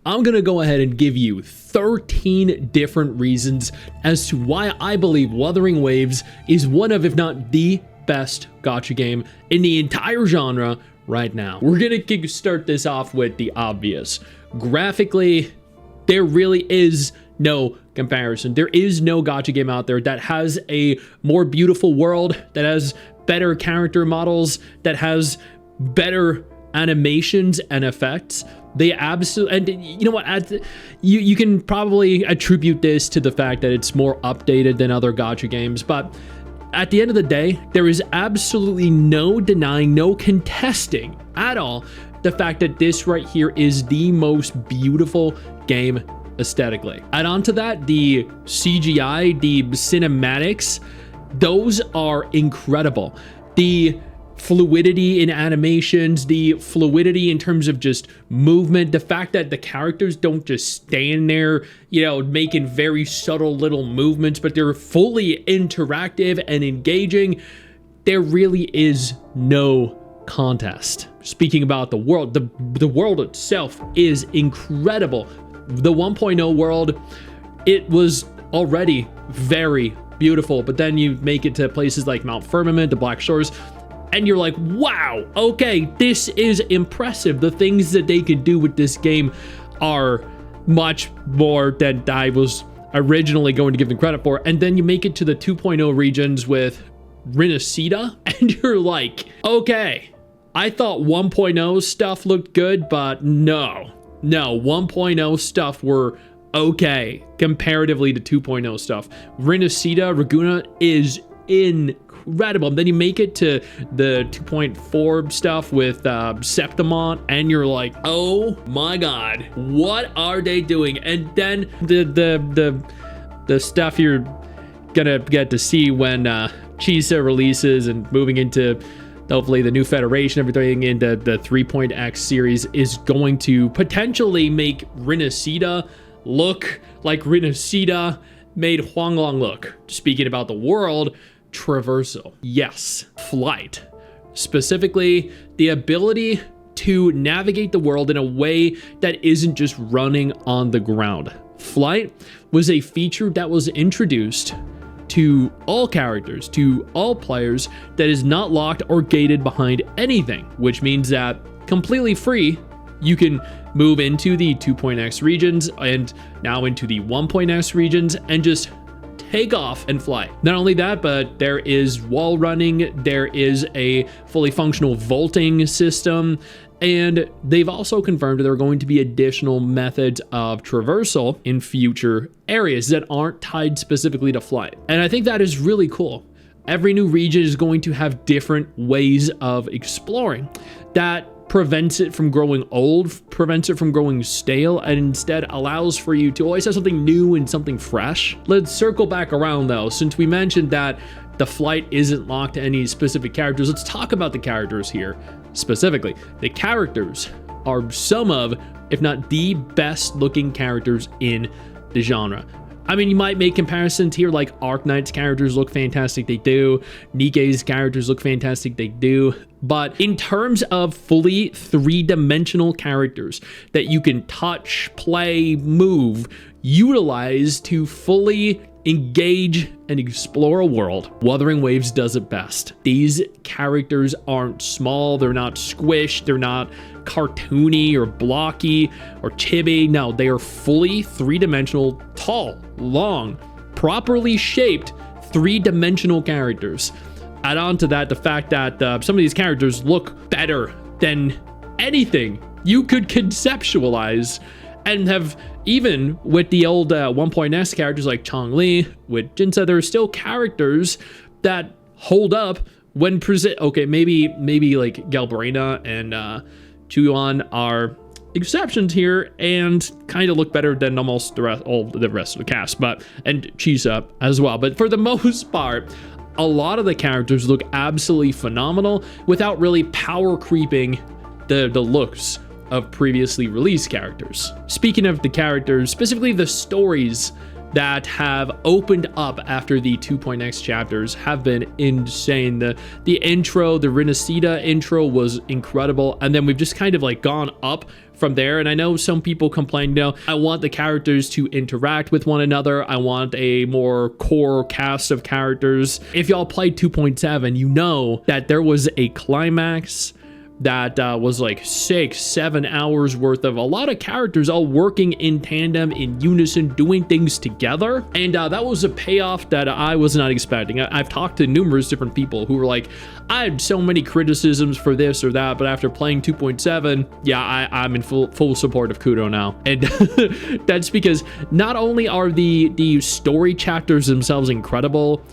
I'm gonna go ahead and give you 13 different reasons as to why I believe Wuthering Waves is one of, if not the best gacha game in the entire genre right now. We're gonna start this off with the obvious. Graphically, there really is no comparison. There is no gacha game out there that has a more beautiful world, that has better character models, that has better animations and effects. They absolutely, and you know what, you can probably attribute this to the fact that it's more updated than other gacha games, but at the end of the day, there is absolutely no denying, no contesting at all the fact that this right here is the most beautiful game aesthetically. Add on to that, the CGI, the cinematics, those are incredible. The fluidity in animations, the fluidity in terms of just movement, the fact that the characters don't just stand there, you know, making very subtle little movements, but they're fully interactive and engaging. There really is no contest. Speaking about the world, the world itself is incredible. The 1.0 world, it was already very beautiful, but then you make it to places like Mount Firmament, the Black Shores, and you're like, wow, okay, this is impressive. The things that they could do with this game are much more than I was originally going to give them credit for. And then you make it to the 2.0 regions with Rinascita, and you're like, okay, I thought 1.0 stuff looked good, but no, 1.0 stuff were okay comparatively to 2.0 stuff. Rinascita, Raguna is incredible. Then you make it to the 2.4 stuff with Septimont, and you're like, oh my god, what are they doing? And then the stuff you're gonna get to see when Chisa releases and moving into hopefully the new Federation, everything into the 3.x series is going to potentially make Rinascita look like Rinascita made Huanglong look. Speaking about the world, Traversal. Yes, flight. Specifically, the ability to navigate the world in a way that isn't just running on the ground. Flight was a feature that was introduced to all characters, to all players, that is not locked or gated behind anything, which means that completely free, you can move into the 2.x regions and now into the 1.x regions and just take off and fly. Not only that, but there is wall running, there is a fully functional vaulting system, and they've also confirmed there are going to be additional methods of traversal in future areas that aren't tied specifically to flight. And I think that is really cool. Every new region is going to have different ways of exploring. That prevents it from growing old, prevents it from growing stale, and instead allows for you to always have something new and something fresh. Let's circle back around though, since we mentioned that the flight isn't locked to any specific characters. Let's talk about the characters here specifically. The characters are some of, if not the best looking characters in the genre. I mean, you might make comparisons here, like Arknight's characters look fantastic, they do. Nikke's characters look fantastic, they do. But in terms of fully three-dimensional characters that you can touch, play, move, utilize to fully engage and explore a world, Wuthering Waves does it best. These characters aren't small, they're not squished, they're not cartoony or blocky or chibi. No, they are fully three-dimensional, tall, long, properly shaped three-dimensional characters. Add on to that the fact that some of these characters look better than anything you could conceptualize, and have, even with the old 1.S characters like Changli, with Jinsa, there are still characters that hold up when present. Okay, maybe like Galbrina and Chuan are exceptions here and kind of look better than almost all the rest of the cast, but and Chisa as well. But for the most part, a lot of the characters look absolutely phenomenal without really power creeping the looks of previously released characters. Speaking of the characters, specifically the stories that have opened up after the 2.x chapters have been insane. The intro, the Renacida intro was incredible, and then we've just kind of like gone up from there. And I know some people complain, I want the characters to interact with one another. I want a more core cast of characters. If y'all played 2.7, you know that there was a climax that was like 6-7 hours worth of a lot of characters all working in tandem, in unison, doing things together. And that was a payoff that I was not expecting. I've talked to numerous different people who were like, I had so many criticisms for this or that, but after playing 2.7, yeah, I'm in full support of Kudo now. And that's because not only are the story chapters themselves incredible,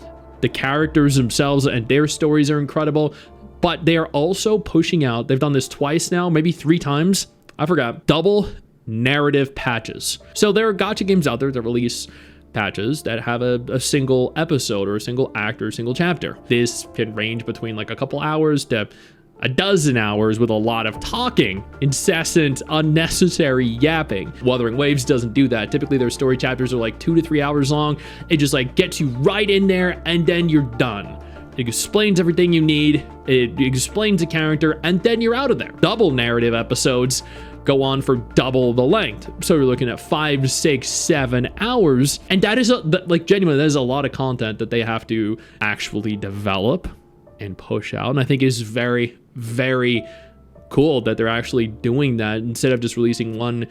the characters themselves and their stories are incredible, but they are also pushing out, they've done this twice now, maybe 3 times, I forgot, double narrative patches. So there are gacha games out there that release patches that have a single episode or a single act or a single chapter. This can range between like a couple hours to a dozen hours with a lot of talking, incessant, unnecessary yapping. Wuthering Waves doesn't do that. Typically their story chapters are like 2 to 3 hours long. It just like gets you right in there and then you're done. It explains everything you need, it explains a character, and then you're out of there. Double narrative episodes go on for double the length. So you're looking at 5, 6, 7 hours. And that is, like genuinely, that is a lot of content that they have to actually develop and push out. And I think is very, very cool that they're actually doing that. Instead of just releasing one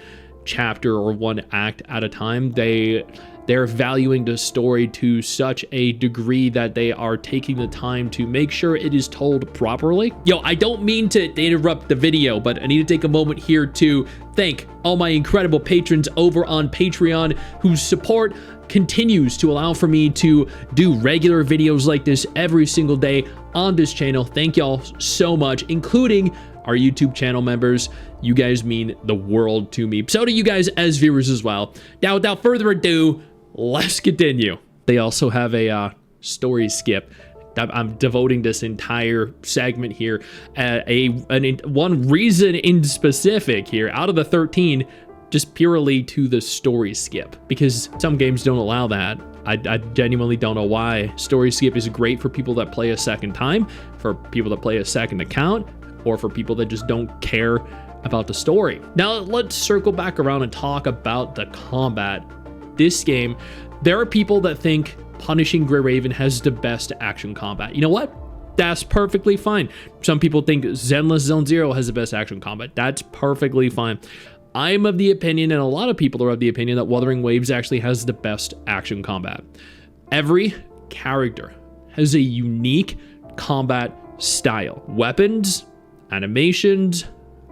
chapter or one act at a time, they're valuing the story to such a degree that they are taking the time to make sure it is told properly. Yo, I don't mean to interrupt the video, but I need to take a moment here to thank all my incredible patrons over on Patreon whose support continues to allow for me to do regular videos like this every single day on this channel. Thank y'all so much, including our YouTube channel members. You guys mean the world to me. So do you guys as viewers as well. Now, without further ado, let's continue. They also have a story skip. I'm devoting this entire segment here one reason in specific here out of the 13, just purely to the story skip, because some games don't allow that. I genuinely don't know why. Story skip is great for people that play a second time, for people that play a second account, or for people that just don't care about the story. Now let's circle back around and talk about the combat. This game, there are people that think Punishing Gray Raven has the best action combat. You know what? That's perfectly fine. Some people think Zenless Zone Zero has the best action combat. That's perfectly fine. I'm of the opinion, and a lot of people are of the opinion, that Wuthering Waves actually has the best action combat. Every character has a unique combat style. Weapons, animations,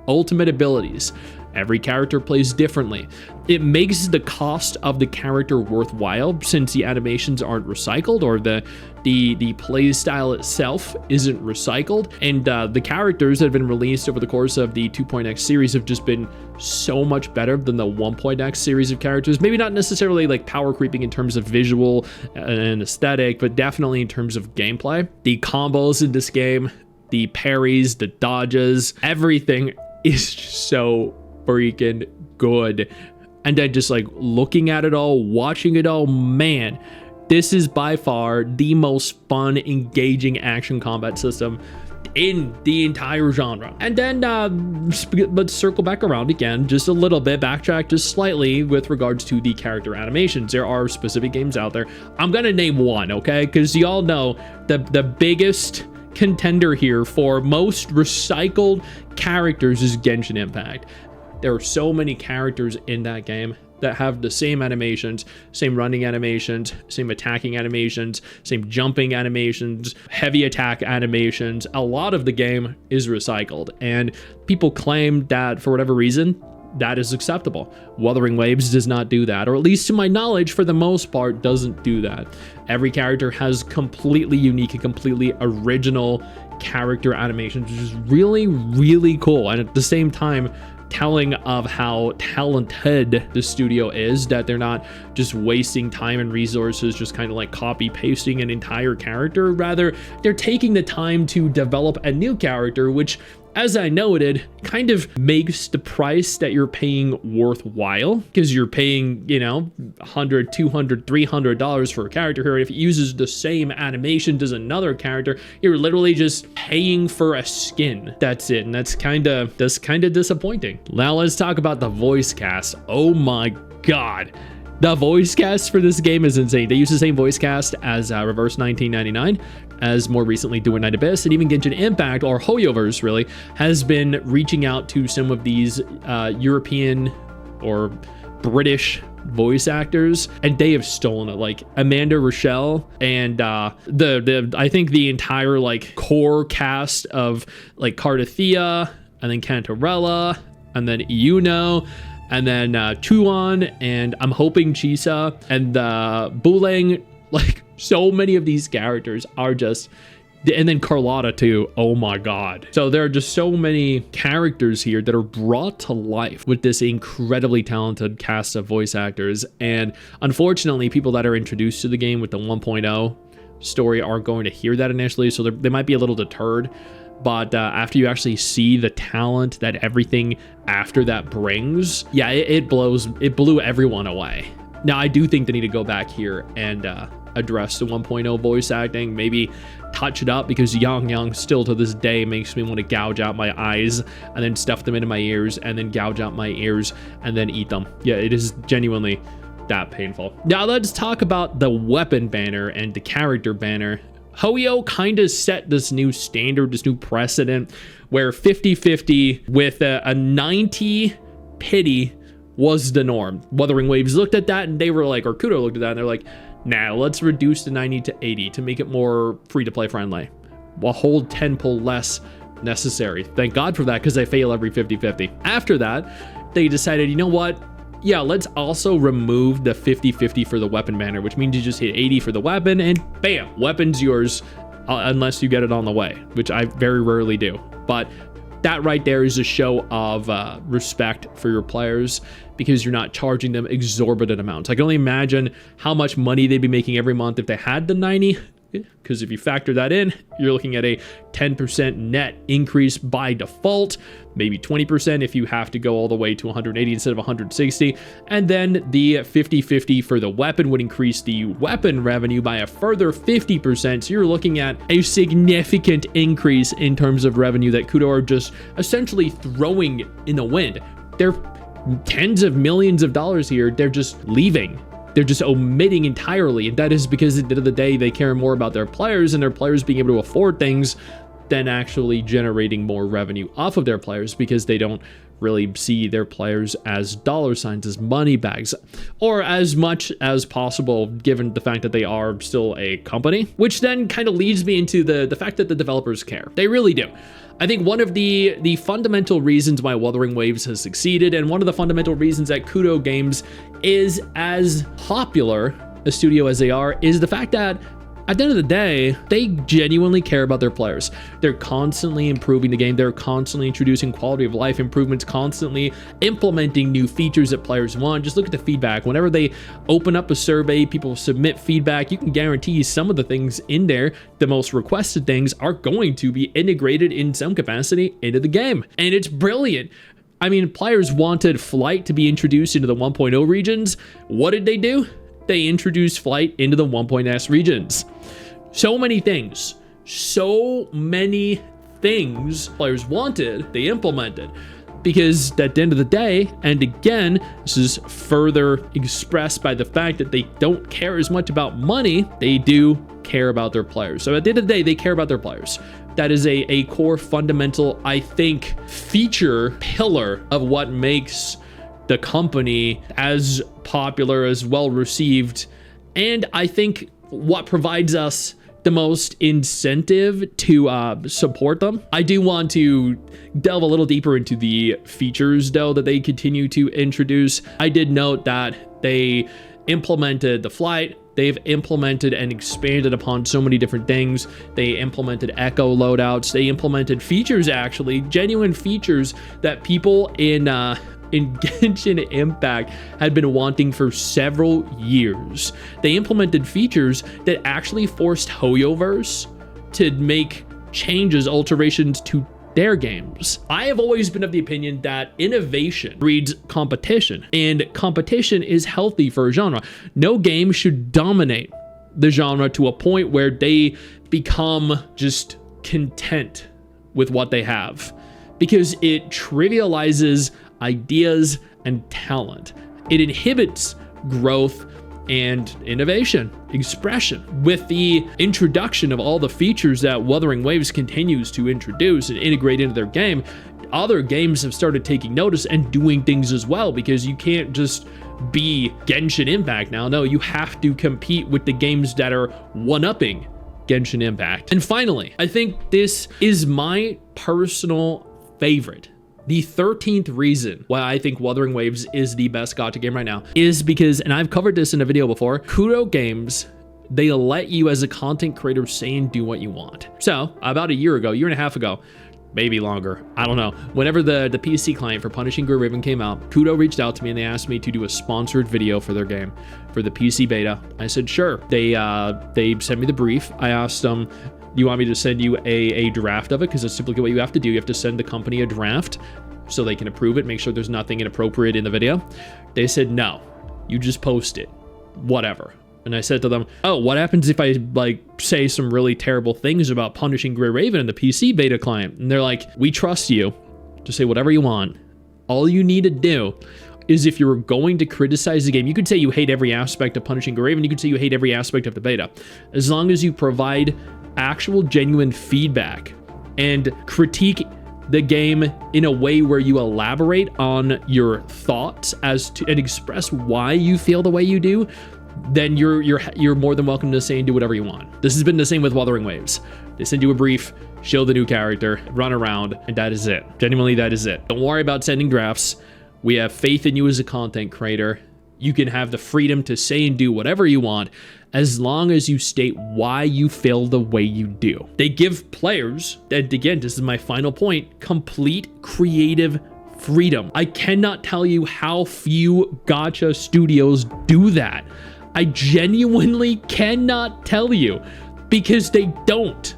ultimate abilities. Every character plays differently. It makes the cost of the character worthwhile since the animations aren't recycled, or the play style itself isn't recycled. And the characters that have been released over the course of the 2.x series have just been so much better than the 1.x series of characters. Maybe not necessarily like power creeping in terms of visual and aesthetic, but definitely in terms of gameplay. The combos in this game, the parries, the dodges, everything is just so freaking good. And then just like looking at it all, watching it all, man, this is by far the most fun, engaging action combat system in the entire genre. And then let's circle back around again just a little bit, backtrack just slightly with regards to the character animations. There are specific games out there. I'm gonna name one, okay? Because y'all know the biggest contender here for most recycled characters is Genshin Impact. There are so many characters in that game that have the same animations, same running animations, same attacking animations, same jumping animations, heavy attack animations. A lot of the game is recycled, and people claim that for whatever reason, that is acceptable. Wuthering Waves does not do that, or at least to my knowledge, for the most part, doesn't do that. Every character has completely unique and completely original character animations, which is really, really cool. And at the same time, telling of how talented the studio is, that they're not just wasting time and resources just kind of like copy pasting an entire character. Rather, they're taking the time to develop a new character, which as I noted, kind of makes the price that you're paying worthwhile, because you're paying, you know, $100, $200, $300 for a character here. If it uses the same animations as another character, you're literally just paying for a skin. That's it, and that's kind of disappointing. Now let's talk about the voice cast. Oh my god. The voice cast for this game is insane. They use the same voice cast as Reverse 1999, as more recently Doing Night Abyss, and even Genshin Impact, or Hoyoverse really, has been reaching out to some of these European or British voice actors, and they have stolen it. Like Amanda Rochelle and I think the entire like core cast of like Cardathea, and then Cantarella, and then Yuno, and then Chuan, and I'm hoping Chisa, and Buleng. Like, so many of these characters are just, and then Carlotta too. Oh my god. So there are just so many characters here that are brought to life with this incredibly talented cast of voice actors. And unfortunately, people that are introduced to the game with the 1.0 story aren't going to hear that initially, so they might be a little deterred. But after you actually see the talent that everything after that brings, yeah, it blew everyone away. Now, I do think they need to go back here and address the 1.0 voice acting, maybe touch it up, because Yang still to this day makes me want to gouge out my eyes and then stuff them into my ears and then gouge out my ears and then eat them. Yeah, it is genuinely that painful. Now, let's talk about the weapon banner and the character banner. Hoyo kind of set this new standard, this new precedent, where 50-50 with a 90 pity was the norm. Wuthering Waves looked at that and they were like, or Kudo looked at that and they're like, nah, let's reduce the 90 to 80 to make it more free-to-play friendly. A whole 10 pull less necessary. Thank God for that, because they fail every 50-50. After that, they decided, you know what? Yeah, let's also remove the 50-50 for the weapon banner, which means you just hit 80 for the weapon and bam, weapon's yours, unless you get it on the way, which I very rarely do. But that right there is a show of respect for your players, because you're not charging them exorbitant amounts. I can only imagine how much money they'd be making every month if they had the 90, because if you factor that in, you're looking at a 10% net increase by default, maybe 20% if you have to go all the way to 180 instead of 160. And then the 50-50 for the weapon would increase the weapon revenue by a further 50%. So you're looking at a significant increase in terms of revenue that Kudo are just essentially throwing in the wind. They're tens of millions of dollars here. They're just leaving. They're just omitting entirely, and that is because at the end of the day, they care more about their players and their players being able to afford things than actually generating more revenue off of their players, because they don't really see their players as dollar signs, as money bags, or as much as possible, given the fact that they are still a company, which then kind of leads me into the fact that the developers care. They really do. I think one of the fundamental reasons why Wuthering Waves has succeeded, and one of the fundamental reasons that Kudo Games is as popular a studio as they are, is the fact that at the end of the day, they genuinely care about their players. They're constantly improving the game. They're constantly introducing quality of life improvements, constantly implementing new features that players want. Just look at the feedback. Whenever they open up a survey, people submit feedback. You can guarantee some of the things in there, the most requested things, are going to be integrated in some capacity into the game. And it's brilliant. I mean, players wanted Flight to be introduced into the 1.0 regions. What did they do? They introduced Flight into the 1.S regions. So many things players wanted, they implemented. Because at the end of the day, and again, this is further expressed by the fact that they don't care as much about money, they do care about their players. So at the end of the day, they care about their players. That is a core fundamental, I think, feature pillar of what makes the company as popular, as well received, and I think what provides us the most incentive to support them. I do want to delve a little deeper into the features, though, that they continue to introduce. I did note that they implemented the Flight. They've implemented and expanded upon so many different things. They implemented echo loadouts. They implemented features, actually, genuine features that people in Genshin Impact had been wanting for several years. They implemented features that actually forced Hoyoverse to make changes, alterations to their games. I have always been of the opinion that innovation breeds competition, and competition is healthy for a genre. No game should dominate the genre to a point where they become just content with what they have, because it trivializes ideas and talent. It inhibits growth and innovation, expression. With the introduction of all the features that Wuthering Waves continues to introduce and integrate into their game, other games have started taking notice and doing things as well, because you can't just be Genshin Impact now. No, you have to compete with the games that are one-upping Genshin Impact. And finally, I think this is my personal favorite. The 13th reason why I think Wuthering Waves is the best gacha game right now is because, and I've covered this in a video before, Kudo Games, they let you as a content creator say and do what you want. So about a year and a half ago, maybe longer, I don't know, whenever the PC client for Punishing Gray Raven came out, Kudo reached out to me and they asked me to do a sponsored video for their game, for the PC beta. I said, sure. They sent me the brief. I asked them, do you want me to send you a draft of it? Because it's simply what you have to do. You have to send the company a draft so they can approve it, make sure there's nothing inappropriate in the video. They said, no, you just post it, whatever. And I said to them, oh, what happens if I say some really terrible things about Punishing Gray Raven in the PC beta client? And they're like, we trust you to say whatever you want. All you need to do is, if you're going to criticize the game, you could say you hate every aspect of Punishing Gray Raven, you could say you hate every aspect of the beta. As long as you provide actual genuine feedback and critique the game in a way where you elaborate on your thoughts as to and express why you feel the way you do, then you're more than welcome to say and do whatever you want. This has been the same with Wuthering Waves. They send you a brief, show the new character, run around, and that is it. Genuinely, that is it. Don't worry about sending drafts. We have faith in you as a content creator. You can have the freedom to say and do whatever you want, as long as you state why you feel the way you do. They give players, and again, this is my final point, complete creative freedom. I cannot tell you how few gacha studios do that. I genuinely cannot tell you, because they don't.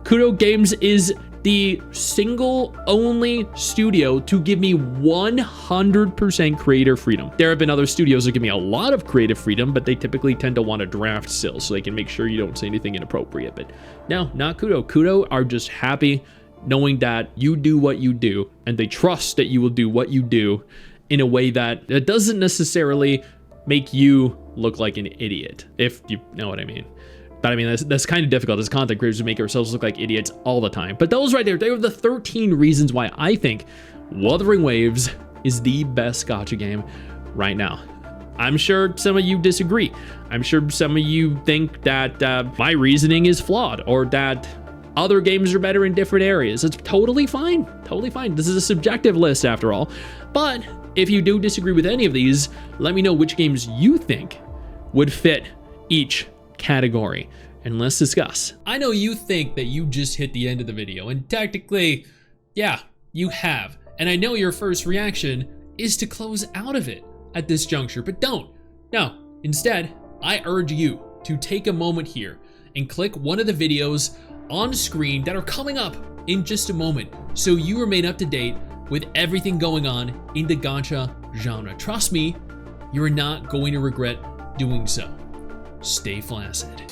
Kudo Games is the single only studio to give me 100% creative freedom. There have been other studios that give me a lot of creative freedom, but they typically tend to want a draft still so they can make sure you don't say anything inappropriate. But no, not Kudo. Kudo are just happy knowing that you do what you do, and they trust that you will do what you do in a way that doesn't necessarily make you look like an idiot, if you know what I mean. But I mean, that's kind of difficult as content creators to make ourselves look like idiots all the time. But those right there, they were the 13 reasons why I think Wuthering Waves is the best gacha game right now. I'm sure some of you disagree. I'm sure some of you think that my reasoning is flawed, or that other games are better in different areas. It's totally fine. Totally fine. This is a subjective list after all. But if you do disagree with any of these, let me know which games you think would fit each category, and let's discuss. I know you think that you just hit the end of the video, and technically, yeah, you have. And I know your first reaction is to close out of it at this juncture, but don't. No, instead, I urge you to take a moment here and click one of the videos on screen that are coming up in just a moment, so you remain up to date with everything going on in the gacha genre. Trust me, you're not going to regret doing so. Stay flaccid.